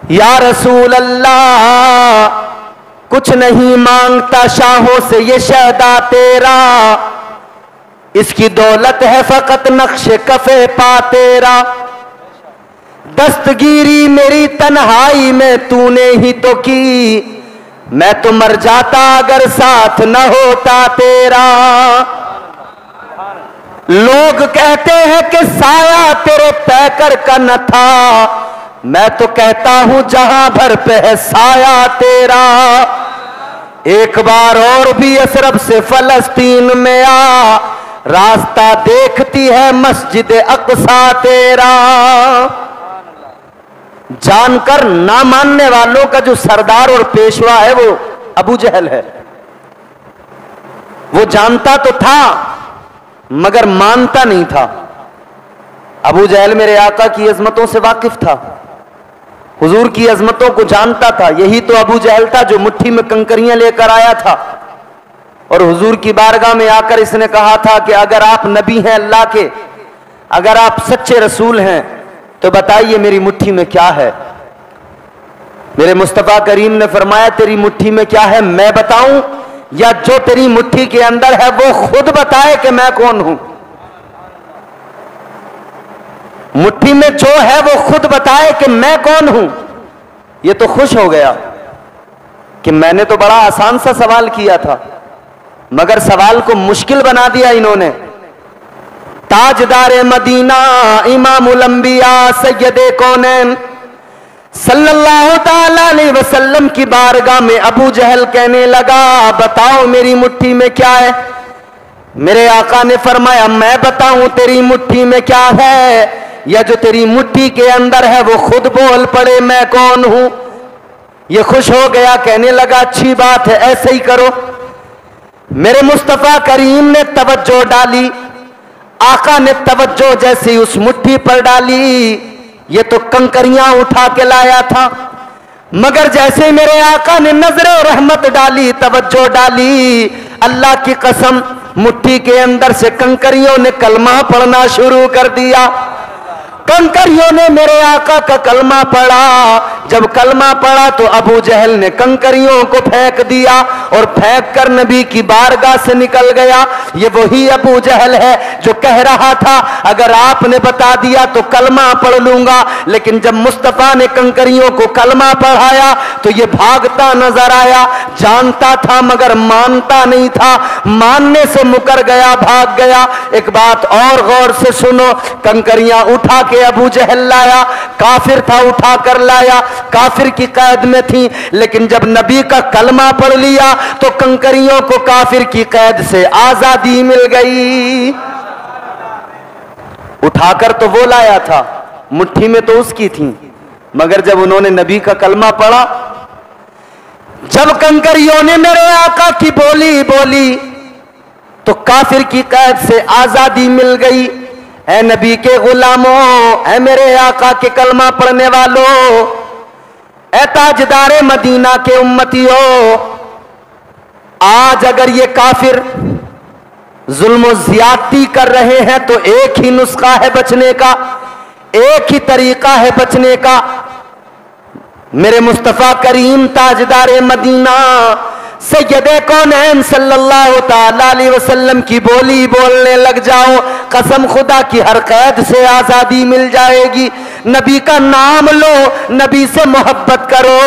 या रसूल अल्लाह, कुछ नहीं मांगता शाहों से ये शहदा तेरा, इसकी दौलत है फकत नक्शे कफे पा तेरा। दस्तगीरी मेरी तन्हाई में तूने ही तो की, मैं तो मर जाता अगर साथ न होता तेरा। लोग कहते हैं कि साया तेरे पैकर का न था, मैं तो कहता हूं जहां भर पे है साया तेरा। एक बार और भी असरब से फलस्तीन में आ, रास्ता देखती है मस्जिद अक्सा तेरा। जानकर ना मानने वालों का जो सरदार और पेशवा है वो अबू जहल है। वो जानता तो था मगर मानता नहीं था। अबू जहल मेरे आका की अजमतों से वाकिफ था, हुजूर की अजमतों को जानता था। यही तो अबू जहल था जो मुट्ठी में कंकरियां लेकर आया था और हुजूर की बारगाह में आकर इसने कहा था कि अगर आप नबी हैं अल्लाह के, अगर आप सच्चे रसूल हैं तो बताइए मेरी मुट्ठी में क्या है। मेरे मुस्तफा करीम ने फरमाया तेरी मुट्ठी में क्या है मैं बताऊं, या जो तेरी मुट्ठी के अंदर है वो खुद बताए कि मैं कौन हूं। मुट्ठी में जो है वो खुद बताए कि मैं कौन हूं। ये तो खुश हो गया कि मैंने तो बड़ा आसान सा सवाल किया था, मगर सवाल को मुश्किल बना दिया इन्होंने। ताजदार मदीना इमामुल अंबिया सैयदे कौनैन सल्लल्लाहु ताला अलैहि वसल्लम की बारगाह में अबू जहल कहने लगा बताओ मेरी मुट्ठी में क्या है। मेरे आका ने फरमाया मैं बताऊं तेरी मुट्ठी में क्या है, या जो तेरी मुट्ठी के अंदर है वो खुद बोल पड़े मैं कौन हूं। ये खुश हो गया, कहने लगा अच्छी बात है ऐसे ही करो। मेरे मुस्तफा करीम ने तवज्जो डाली, आका ने तवज्जो जैसी उस मुट्ठी पर डाली, ये तो कंकरियां उठा के लाया था, मगर जैसे मेरे आका ने नजरे रहमत डाली, तवज्जो डाली, अल्लाह की कसम मुट्ठी के अंदर से कंकरियों ने कलमा पढ़ना शुरू कर दिया। कंकरियों ने मेरे आका का कलमा पढ़ा। जब कलमा पढ़ा तो अबू जहल ने कंकरियों को फेंक दिया और फेंक कर नबी की बारगाह से निकल गया। ये वही अबू जहल है जो कह रहा था अगर आपने बता दिया तो कलमा पढ़ लूंगा, लेकिन जब मुस्तफा ने कंकरियों को कलमा पढ़ाया तो ये भागता नजर आया। जानता था मगर मानता नहीं था, मानने से मुकर गया, भाग गया। एक बात और गौर से सुनो, कंकरियां उठा के अबू जहल लाया, काफिर था उठा कर लाया, काफिर की कैद में थी, लेकिन जब नबी का कलमा पढ़ लिया तो कंकरियों को काफिर की कैद से आजादी मिल गई। उठाकर तो वो लाया था, मुट्ठी में तो उसकी थी, मगर जब उन्होंने नबी का कलमा पढ़ा, जब कंकरियों ने मेरे आका की बोली बोली तो काफिर की कैद से आजादी मिल गई। ऐ नबी के गुलामों, ऐ मेरे आका के कलमा पढ़ने वालों, ऐ ताजदारे मदीना के उम्मतियों, आज अगर ये काफिर जुल्म ज्यादती कर रहे हैं तो एक ही नुस्खा है बचने का, एक ही तरीका है बचने का। मेरे मुस्तफा करीम ताजदारे मदीना सैयदे कौनैन सल्लल्लाहु ताला अलैहि वसल्लम की बोली बोलने लग जाओ, कसम खुदा की हर कैद से आजादी मिल जाएगी। नबी का नाम लो, नबी से मोहब्बत करो,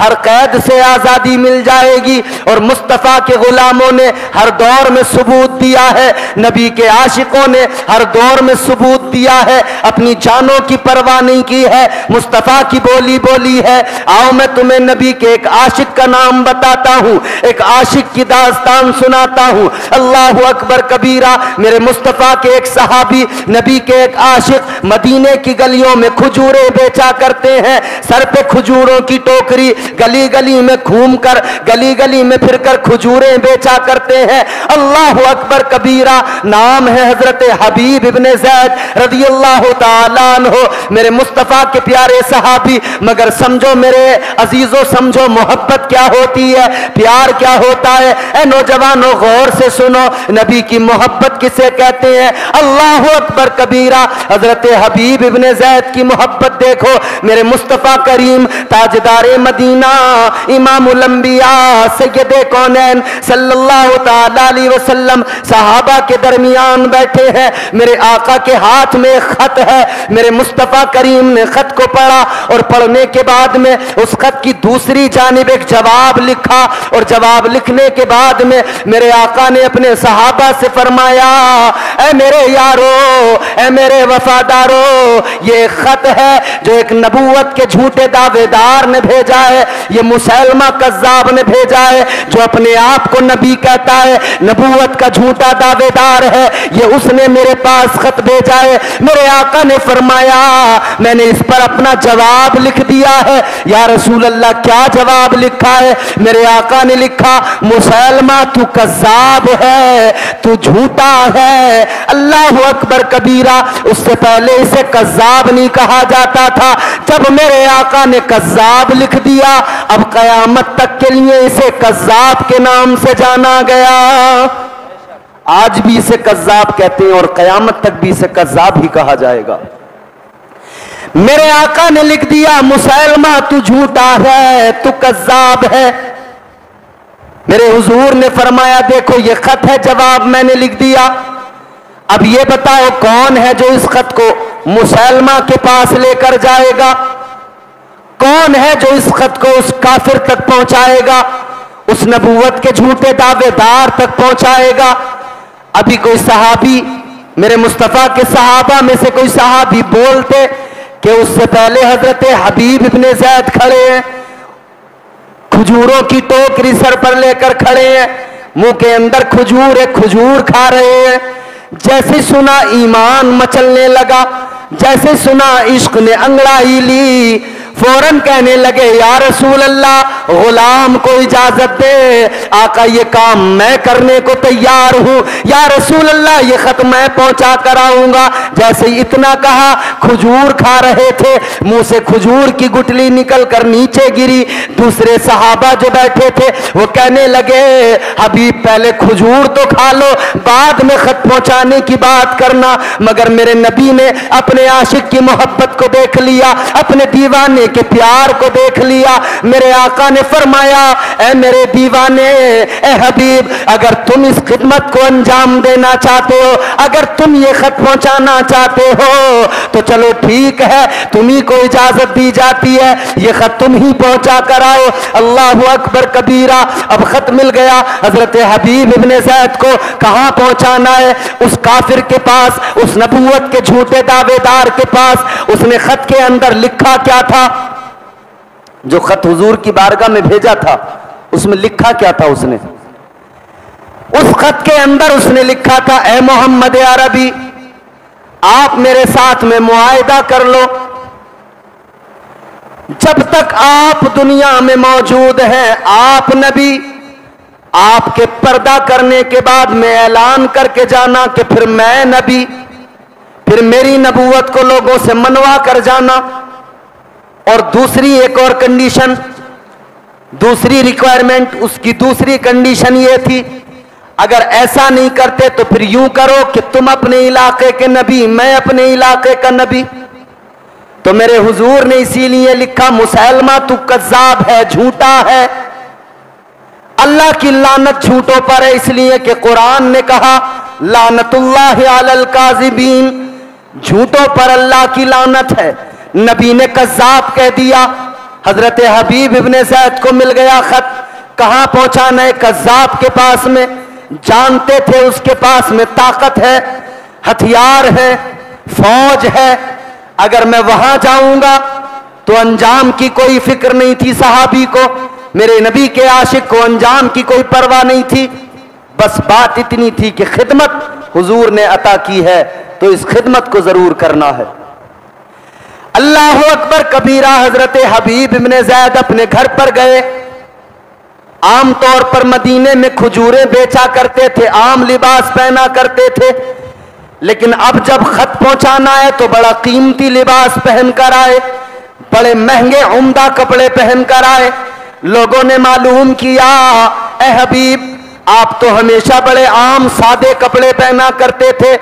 हर कैद से आजादी मिल जाएगी। और मुस्तफ़ा के गुलामों ने हर दौर में सबूत दिया है, नबी के आशिकों ने हर दौर में सबूत दिया है, अपनी जानों की परवाह नहीं की है, मुस्तफ़ा की बोली बोली है। आओ मैं तुम्हें नबी के एक आशिक का नाम बताता हूँ, एक आशिक की दास्तान सुनाता हूँ। अल्लाह अकबर कबीरा। मेरे मुस्तफ़ा के एक सहाबी, नबी के एक आशिक मदीने की गलियों में खजूरें बेचा करते हैं, सर पे खजूरों की टोकरी, गली गली में घूमकर, गली गली में फिरकर खजूरें बेचा करते हैं। अल्लाह अकबर कबीरा। नाम है हजरत हबीब इब्ने ज़ैद रज़ियल्लाहु ताला अन्हु, मेरे मुस्तफ़ा के प्यारे सहाबी। मगर समझो मेरे अजीजों, समझो मोहब्बत क्या होती है, प्यार क्या होता है। ए नौजवानों गौर से सुनो, नबी की मोहब्बत किसे कहते हैं। अल्लाह अकबर कबीरा। हजरत हबीब इब्ने ज़ैद की की मोहब्बत देखो। मेरे मुस्तफ़ा करीम ताजदारे मदीना इमामुल अंबिया सैयदे कौनैन सल्लल्लाहु ताला अलैहि वसल्लम सहाबा के दरमियान बैठे हैं। मेरे आका के हाथ में एक खत है। मेरे मुस्तफ़ा करीम ने खत को पढ़ा और पढ़ने के बाद में उस खत की दूसरी जानिब एक जवाब लिखा और जवाब लिखने के बाद में मेरे आका ने अपने सहाबा से फरमाया, ऐ मेरे यारो, ऐ मेरे वफादारो, ये खत है जो एक नबूवत के झूठे दावेदार ने भेजा है। ये मुसैलमा कज़्ज़ाब ने भेजा है जो अपने आप को नबी कहता है, नबूवत का झूठा दावेदार है। ये उसने मेरे पास खत भेजा है। मेरे आका ने फरमाया, मैंने इस पर अपना जवाब लिख दिया है। या रसूल अल्लाह, क्या जवाब लिखा है? मेरे आका ने लिखा, मुसैलमा तू कज़्ज़ाब है, तू झूठा है। अल्लाह अकबर कबीरा। उससे पहले इसे कज़्ज़ाब नहीं कहा जाता था। जब मेरे आका ने कज़्ज़ाब लिख दिया, अब कयामत तक के लिए इसे कज़्ज़ाब के नाम से जाना गया। आज भी इसे कज़्ज़ाब कहते हैं और कयामत तक भी इसे कज़्ज़ाब ही कहा जाएगा। मेरे आका ने लिख दिया, मुसैलमा तू झूठा है, तू कज़्ज़ाब है। मेरे हुजूर ने फरमाया, देखो ये खत है, जवाब मैंने लिख दिया। अब ये बताओ कौन है जो इस खत को मुसैलमा के पास लेकर जाएगा? कौन है जो इस खत को उस काफिर तक पहुंचाएगा, उस नबूवत के झूठे दावेदार तक पहुंचाएगा? अभी कोई सहाबी, मेरे मुस्तफ़ा के सहाबा में से कोई सहाबी बोलते कि उससे पहले हजरत हबीब इब्ने ज़ैद खड़े हैं, खजूरों की टोकरी सर पर लेकर खड़े हैं, मुंह के अंदर खजूर है, खजूर खा रहे हैं। जैसे सुना ईमान मचलने लगा, जैसे सुना इश्क ने अंगड़ाई ली, फौरन कहने लगे, या रसूल अल्लाह, गुलाम को इजाजत दे, आका ये काम मैं करने को तैयार हूं। या रसूल अल्लाह, ये खत मैं पहुंचा कर आऊंगा। जैसे इतना कहा, खजूर खा रहे थे, मुंह से खजूर की गुठली निकल कर नीचे गिरी। दूसरे सहाबा जो बैठे थे वो कहने लगे, हबीब पहले खजूर तो खा लो, बाद में खत पहुंचाने की बात करना। मगर मेरे नबी ने अपने आशिक की मोहब्बत को देख लिया, अपने दीवाने के प्यार को देख लिया। मेरे आका ने फरमाया, ऐ मेरे दीवाने, ऐ हबीब, अगर तुम इस खिदमत को अंजाम देना चाहते हो, अगर तुम ये खत पहुंचाना चाहते हो, तो चलो ठीक है, तुम्ही को इजाजत दी जाती है, ये खत तुम ही पहुंचा कर आओ। अल्लाहु अकबर कबीरा। अब खत मिल गया हजरत हबीब इब्ने ज़ैद को। कहां पहुंचाना है? उस काफिर के पास, उस नबूवत के झूठे दावेदार के पास। उसने खत के अंदर लिखा क्या था? जो खत हुजूर की बारगाह में भेजा था, उसमें लिखा क्या था? उसने उस खत के अंदर उसने लिखा था, ए मोहम्मद अरबी, आप मेरे साथ में मुआहिदा कर लो, जब तक आप दुनिया में मौजूद हैं, आप नबी, आपके पर्दा करने के बाद में ऐलान करके जाना कि फिर मैं नबी, फिर मेरी नबूवत को लोगों से मनवा कर जाना। और दूसरी एक और कंडीशन, दूसरी रिक्वायरमेंट, उसकी दूसरी कंडीशन ये थी, अगर ऐसा नहीं करते तो फिर यूं करो कि तुम अपने इलाके के नबी, मैं अपने इलाके का नबी। तो मेरे हुजूर ने इसीलिए लिखा, मुसैलमा तू कज़्ज़ाब है, झूठा है। अल्लाह की लानत झूठों पर है, इसलिए कि कुरान ने कहा, लानतुल्लाहि अलल काज़िबीन, झूठों पर अल्लाह की लानत है। नबी ने कज़्ज़ाब कह दिया। हजरत हबीब इब्ने ज़ैद को मिल गया खत। कहां पहुंचाना है? कज़्ज़ाब के पास में। जानते थे उसके पास में ताकत है, हथियार है, फौज है। अगर मैं वहां जाऊंगा तो अंजाम की कोई फिक्र नहीं थी सहाबी को, मेरे नबी के आशिक को अंजाम की कोई परवाह नहीं थी। बस बात इतनी थी कि खिदमत हुजूर ने अता की है तो इस खिदमत को जरूर करना है। अल्लाहु अकबर कबीरा। हजरत हबीब इब्ने ज़ैद अपने घर पर गए। आमतौर पर मदीने में खजूरें बेचा करते थे, आम लिबास पहना करते थे, लेकिन अब जब खत पहुंचाना है तो बड़ा कीमती लिबास पहनकर आए, बड़े महंगे उम्दा कपड़े पहनकर आए। लोगों ने मालूम किया, ए हबीब, आप तो हमेशा बड़े आम सादे कपड़े पहना करते थे,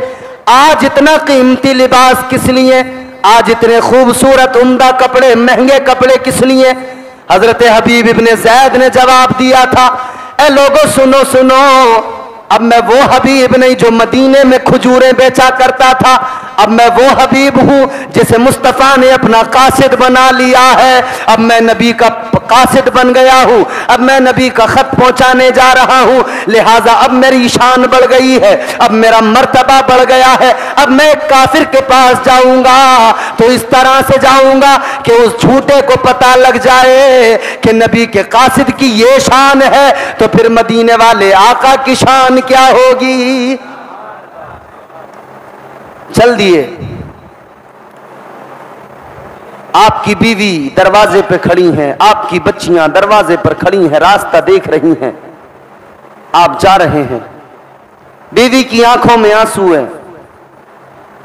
आज इतना कीमती लिबास किस लिए? आज इतने खूबसूरत उम्दा कपड़े, महंगे कपड़े किस लिए? हजरत हबीब इब्ने ज़ैद ने जवाब दिया था, ए लोगों सुनो सुनो, अब मैं वो हबीब नहीं जो मदीने में खजूरें बेचा करता था, अब मैं वो हबीब हूं जिसे मुस्तफ़ा ने अपना कासिद बना लिया है। अब मैं नबी का कासिद बन गया हूं, अब मैं नबी का खत पहुंचाने जा रहा हूं, लिहाजा अब मेरी शान बढ़ गई है, अब मेरा मर्तबा बढ़ गया है। अब मैं एक काफिर के पास जाऊंगा तो इस तरह से जाऊंगा कि उस झूठे को पता लग जाए कि नबी के कासिद की ये शान है, तो फिर मदीने वाले आका की शान क्या होगी। चल दिए। आपकी बीवी दरवाजे पे खड़ी हैं, आपकी बच्चियां दरवाजे पर खड़ी हैं, रास्ता देख रही हैं, आप जा रहे हैं, बीवी की आंखों में आंसू है।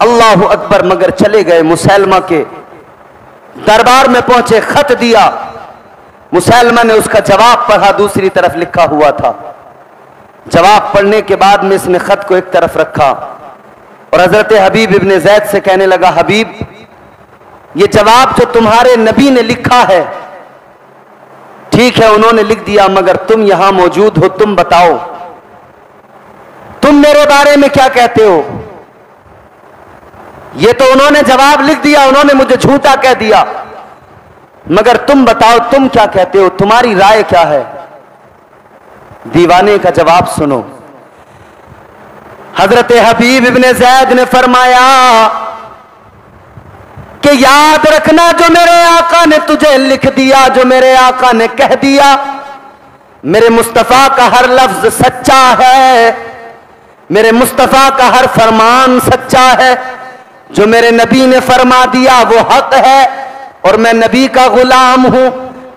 अल्लाहु अकबर, मगर चले गए। मुसैलमा के दरबार में पहुंचे, खत दिया, मुसैलमा ने उसका जवाब पढ़ा, दूसरी तरफ लिखा हुआ था। जवाब पढ़ने के बाद में इसने खत को एक तरफ रखा और हजरत हबीब इब्ने ज़ैद से कहने लगा, हबीब ये जवाब जो तुम्हारे नबी ने लिखा है, ठीक है उन्होंने लिख दिया, मगर तुम यहां मौजूद हो, तुम बताओ तुम मेरे बारे में क्या कहते हो। ये तो उन्होंने जवाब लिख दिया, उन्होंने मुझे झूठा कह दिया, मगर तुम बताओ तुम क्या कहते हो, तुम्हारी राय क्या है। दीवाने का जवाब सुनो। हजरत हबीब इब्ने ज़ैद ने फरमाया कि याद रखना, जो मेरे आका ने तुझे लिख दिया, जो मेरे आका ने कह दिया, मेरे मुस्तफा का हर लफ्ज सच्चा है, मेरे मुस्तफा का हर फरमान सच्चा है। जो मेरे नबी ने फरमा दिया वो हक है, और मैं नबी का गुलाम हूं,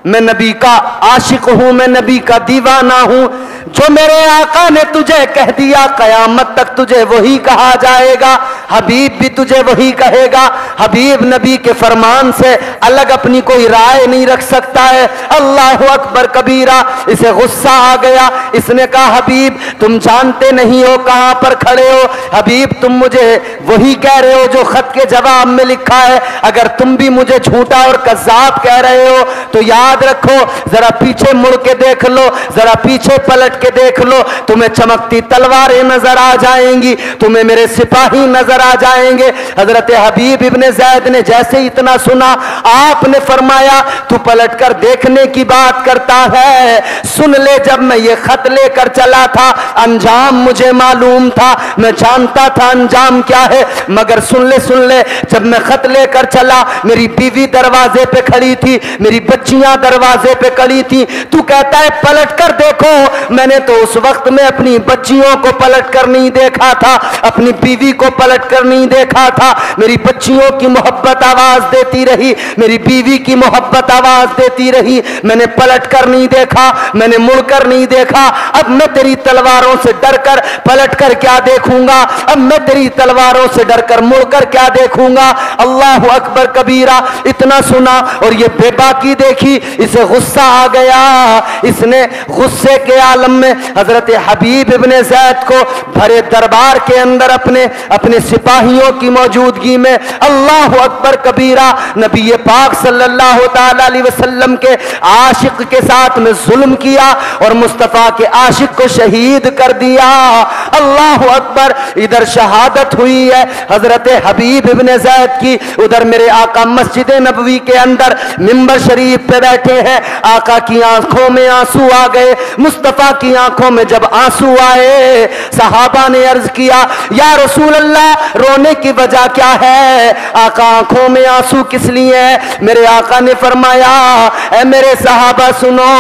मैं नबी का आशिक हूं, मैं नबी का दीवाना हूं। जो मेरे आका ने तुझे कह दिया, कयामत तक तुझे वही कहा जाएगा, हबीब भी तुझे वही कहेगा। हबीब नबी के फरमान से अलग अपनी कोई राय नहीं रख सकता है। अल्लाह अकबर कबीरा। इसे गुस्सा आ गया, इसने कहा, हबीब तुम जानते नहीं हो कहां पर खड़े हो, हबीब तुम मुझे वही कह रहे हो जो खत के जवाब में लिखा है। अगर तुम भी मुझे झूठा और कज़्ज़ाब कह रहे हो तो याद रखो, जरा पीछे मुड़ के देख लो, जरा पीछे पलट के देख लो, तुम्हें चमकती तलवारें नजर आ जाएंगी, तुम्हें मेरे सिपाही नजर आ जाएंगे। हजरत हबीब इब्ने ज़ैद ने जैसे इतना सुना, आपने फरमाया, तू पलटकर देखने की बात करता है, सुन ले, जब मैं ये खत लेकर चला था अंजाम मुझे मालूम था, मैं जानता था अंजाम क्या है, मगर सुन ले, जब मैं खत लेकर चला मेरी बीवी दरवाजे पे खड़ी थी, मेरी बच्चियां दरवाजे पे खड़ी थी, तू कहता है पलट कर देखो, मैंने तो उस वक्त में अपनी बच्चियों को पलट कर नहीं देखा था, अपनी बीवी को पलट कर नहीं देखा था। मेरी बच्चियों की मोहब्बत आवाज देती रही, मेरी बीवी की मोहब्बत आवाज देती रही, मैंने पलट कर नहीं देखा, मैंने मुड़कर नहीं देखा। अब मैं तेरी तलवारों से डरकर पलट कर क्या देखूंगा, अब मैं तेरी तलवारों से डरकर मुड़कर क्या देखूंगा। अल्लाह अकबर कबीरा। इतना सुना और ये बेबाकी देखी, इसे गुस्सा आ गया। इसने गुस्से के आलम में हजरत हबीब इब्ने ज़ैद को भरे दरबार के अंदर अपने सिपाहियों की मौजूदगी में, अल्लाह अकबर कबीरा, नबी पाक सल्लल्लाहु ताला अलैहि वसल्लम के आशिक के साथ में जुल्म किया और मुस्तफ़ा के आशिक को शहीद कर दिया। अल्लाह अकबर। इधर शहादत हुई है हजरत हबीब इब्ने ज़ैद की, उधर मेरे आका मस्जिद नबवी के अंदर मिंबर शरीफ पे बैठे हैं। आका की आंखों में आंसू आ गए। मुस्तफ़ा की आंखों में जब आंसू आए, सहाबा ने अर्ज किया, या रसूल अल्लाह, रोने की वजह क्या है? आका आंखों में आंसू किस लिए है? मेरे आका ने फरमाया, ऐ मेरे सहाबा सुनो,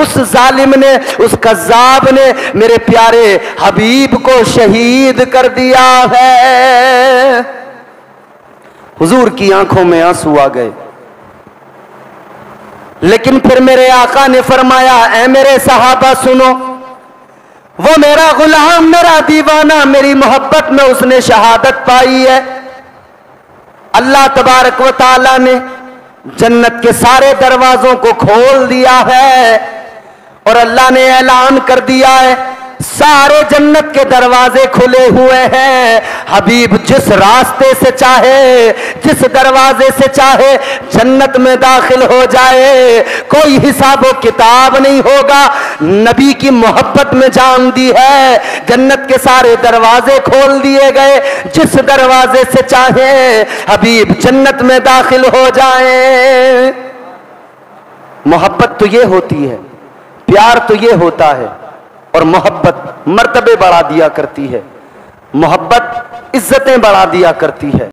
उस जालिम ने, उस कज़्ज़ाब ने मेरे प्यारे हबीब को शहीद कर दिया है। हुजूर की आंखों में आंसू आ गए। लेकिन फिर मेरे आका ने फरमाया, ऐ मेरे सहाबा सुनो, वो मेरा गुलाम, मेरा दीवाना, मेरी मोहब्बत में उसने शहादत पाई है। अल्लाह तबारक व तआला ने जन्नत के सारे दरवाजों को खोल दिया है और अल्लाह ने ऐलान कर दिया है, सारे जन्नत के दरवाजे खुले हुए हैं। हबीब जिस रास्ते से चाहे, जिस दरवाजे से चाहे जन्नत में दाखिल हो जाए, कोई हिसाब किताब नहीं होगा। नबी की मोहब्बत में जान दी है, जन्नत के सारे दरवाजे खोल दिए गए, जिस दरवाजे से चाहे हबीब जन्नत में दाखिल हो जाए। मोहब्बत तो ये होती है, प्यार तो ये होता है, और मोहब्बत मर्तबे बढ़ा दिया करती है, मोहब्बत इज्जतें बढ़ा दिया करती है।